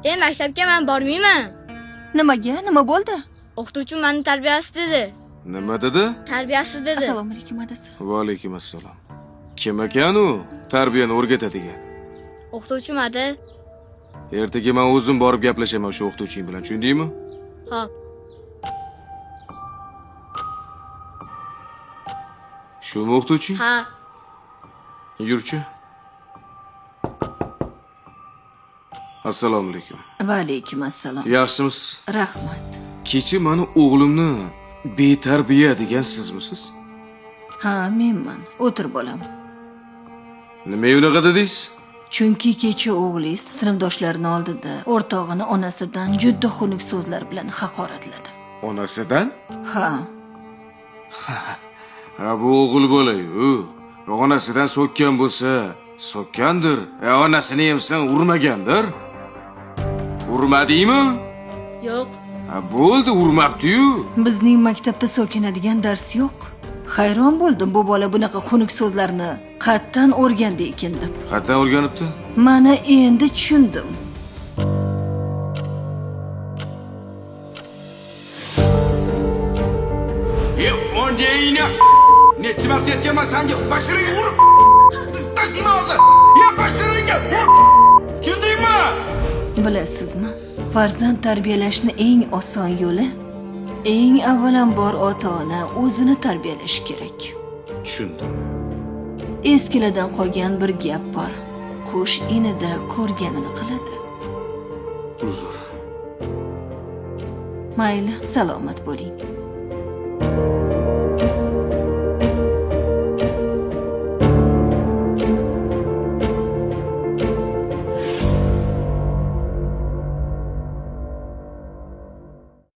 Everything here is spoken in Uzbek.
Maktabga men bormayman. Nimaga? Nima bo'ldi? O'qituvchim meni tarbiyasiz dedi. Nima dedi? Tarbiyasiz dedi. Assalomu alaykum adasi. Va alaykum assalom. Kim ekan u? Tarbiyani o'rgatadigan. O'qituvchim adi. Ertaga men o'zim borib gaplashaman o'sha o'qituvching bilan, tushundingmi? Xo'p. Shumi o'qituvching? Ha. Yurchi. Assalomu alaykum. Va alaykum assalom. Yaxshimisiz? Rahmat. Kecha meni o'g'limni betarbiya degan sizmisiz? Ha, menman. O'tir bolam. Nima unaqa dedingiz? Chunki kecha o'g'lingiz sinfdoshlarini oldida o'rtog'ini onasidan juda xunuk so'zlar bilan haqoratladi. Onasidan? Ha. Ha, bu o'g'il bola-yu. Onasidan so'kkan bo'lsa, so'kkandir. Onasini ham urmagandir. Urmadingmi? Yo'q. Ha, bo'ldi, urmabdi-yu. Bizning maktabda so'kinadigan dars yo'q. Hayron bo'ldim bu bola bunaqa xunuk so'zlarni qattan o'rgandi ekan deb. Qatdan o'rganibdi? Mana endi tushundim. O'ynayna. Necha marta aytganman senga, bashiringga urib. Tasima hozir. Bashiringga. Tushundingmi? Bilasizmi? Farzand tarbiyalashning eng oson yo'li eng avvalambor ota-ona o'zini tarbiyalashi kerak. Tushundim. Eskilardan qolgan bir gap bor. Qush inida ko'rganini qiladi. Uzr. Mayli, salomat bo'ling.